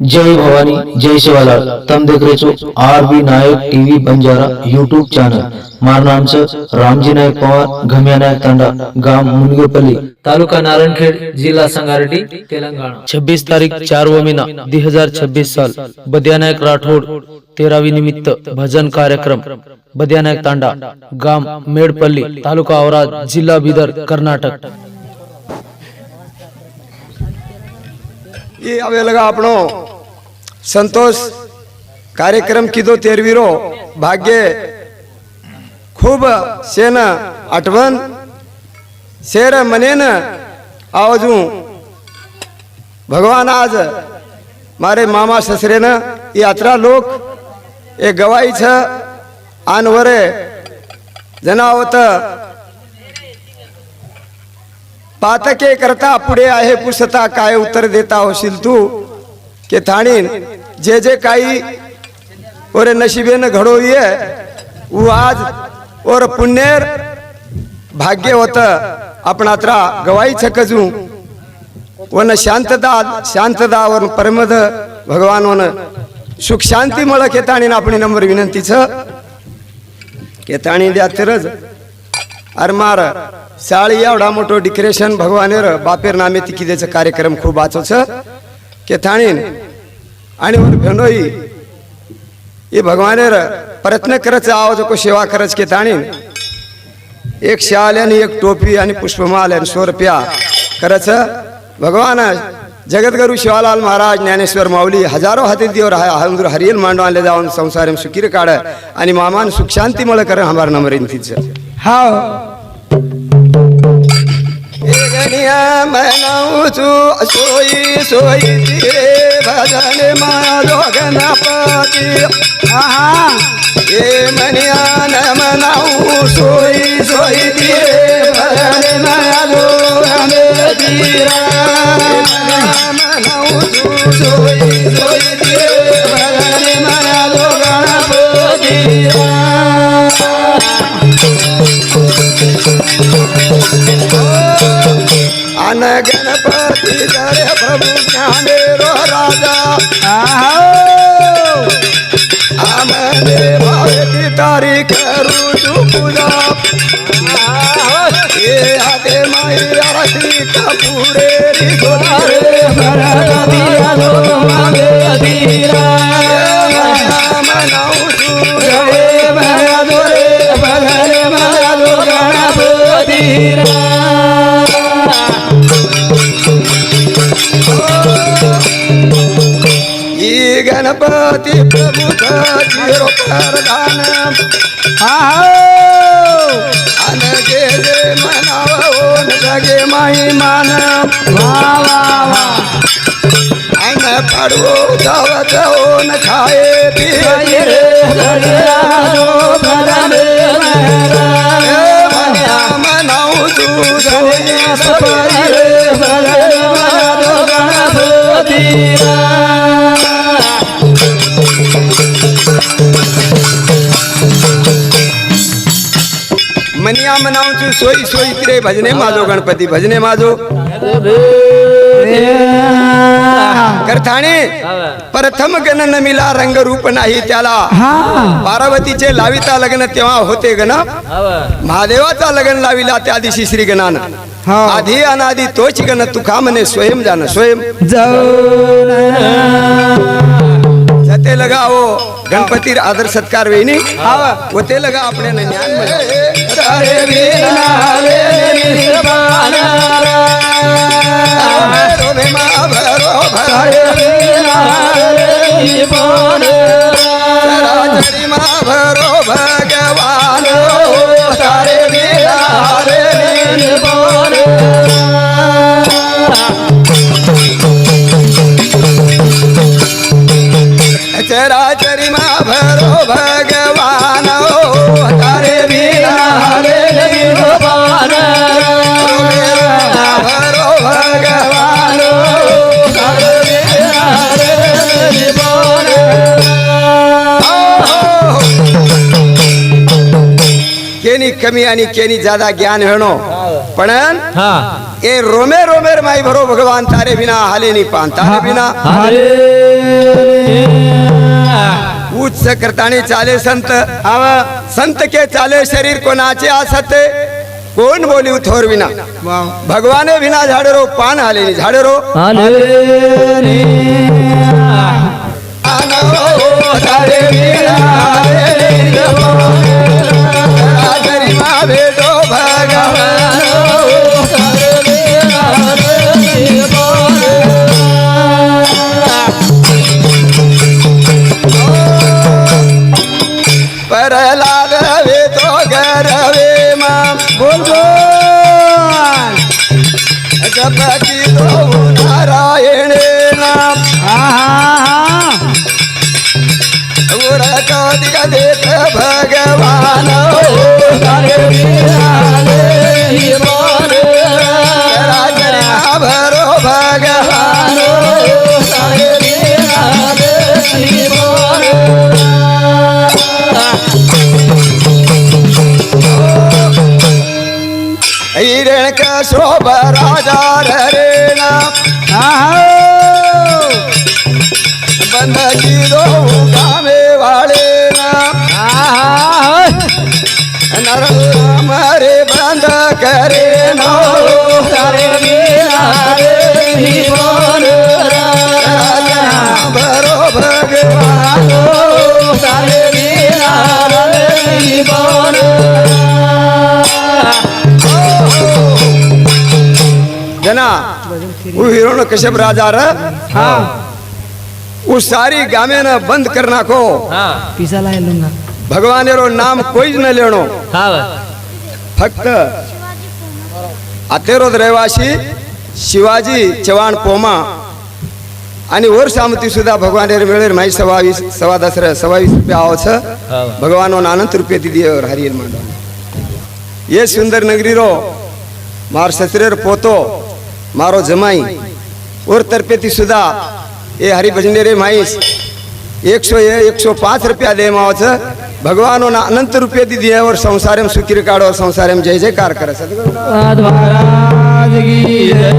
जय भवानी जय शिवालाल तम देख रहे છો आरबी नायक टीवी बंजारा यूट्यूब चॅनल मार नाम से रामजी नायक पवार घमिया नायक तांडा गाव मुनगेपल्ली तालुका नारायणखेड जिला संगारेड्डी तेलंगाना 26 तारीख 4 महीना 2026 साल बदिया नायक राठोड 13वी निमित्त भजन कार्यक्रम बदिया नायक तांडा गाव मेडपल्ली तालुका औराद जिल्हा बिदर कर्नाटक। ये आवे लगा अपनो संतोष कार्यक्रम कीधो तेरवीरो भाग्य खूब सेन आठवण शेर मनेन आवाजू भगवान आज मारे मामा ससरेन यात्रा लोक एक गवाई छ आनवरे जनावत पातके करता पुढे आहे पुसता काय उत्तर देता होशील तू के थाणीन जे जे काही ओरे नशिबेन घडोये वो आज और पुण्येर भाग्य होत आपणात्रा गवाई छकजू वन शांतदा वन परमद भगवान वन सुख शांती मळ केताणीन आपली नंबर विनंती छ केताणी द्या तरज अरमार साळी एवढा मोठो डिक्रेशन भगवानेर बापेर नामे तिकीदेचा कार्यक्रम खूप वाचो छ के थाणीन आणि वर भेनोई ये भगवानेर प्रयत्न करच आवाज को सेवा करच के थाणीन एक शाल आणि एक टोपी आणि पुष्पमाल आणि 100 रुपया करच भगवान जगतगुरु शिवालाल महाराज ज्ञानेश्वर माऊली हजारो हाती दिवर हंदुर हरियल मांडव आले जाऊन संसारम सुखीर काढ आणि मामान सुख शांती मळ कर हमार नंबर इंतीच हाव गणिया मनाऊचू सोई सोई तिरे भजन मारो गणपती आहा ये मनिया न मनाऊ सोई सोई तिरे भजन मारो गणपती मनाऊचू सोई सोई तिरे भजन मारो गणपती अन गणपति जरे प्रभु ज्ञानेरो राजा आमने भावती तारी करू तू पूजा ये आते माई आरती कपूरे री गोरे भरती आलो मागे धीरा मनाऊ तू रे भरो रे भगरे मनालो गणपति गणपति प्रभु जीरो प्रधान अनगे जे मनावो नगे माई मान अन पड़ो दावत हो न खाए पिए रे घड़ियालो भरमे मनाऊ तू सपरी रे भरमे मनालो गणपति मनिया मनाऊ तू सोई सोई तिरे भजने माजो गणपति भजने माजो करथाणे प्रथम गण न मिला रंग रूप नाही त्याला पार्वतीचे लाविता लग्न तेव्हा होते गण महादेवाचा लग्न लाविला त्या दिवशी श्री गणान आधी अनादी तोच गण तुका मने स्वयं जान स्वयं जते लगा वो गणपती आदर सत्कार वेनी होते लगा अपने ज्ञान भरो भगवान तारे चराचरी मा भरो भगवान तारे बिना हरे भगवान भरो भगवान तारे बिना हरे केनी कमी आणि केनी ज्यादा ज्ञान हेणो पण ए रोमे रोमेर माई भरो भगवान तारे बिना हाले नहीं पान तारे बिना हाले उच्च करतानी चाले संत आव संत के चाले शरीर कोणाचे असते कोण बोलिव थोर विना भगवाने विना झाडरो पान आले झाडरो भेटो परलाल वे तो गरवे माम बोल बोल जपती तो नारायण नाम उरक दिग देख भगवान भरो भगवान हिरण का शोभ राजा रे नाम बंद की दो गामे वाले नाम नर हमारे बंद करे नो भरो भगवान जना वो हिरण कश्यप राजा रे वो सारी गामे न बंद कर नाखो पिसा लाय लूंगा भगवान रो नाम कोई न लेणो फक्त आतेरो रहिवासी शिवाजी चव्हाण पोमा आणि वर सामती सुद्धा भगवान वेळेर माई 22 रुपया आओ छ भगवान अनंत रुपये दीदी और हरियल मांडो ये सुंदर नगरी रो मार ससरेर पोतो मारो जमाई और तरपेती सुधा ये हरि भजने रे माईस 105 रुपया दे माओ छ भगवान अनंत रुपये दी दिए और संसार में सुखी रिकार्ड और संसार में जय जयकार करे सदगुरु महाराज की जय।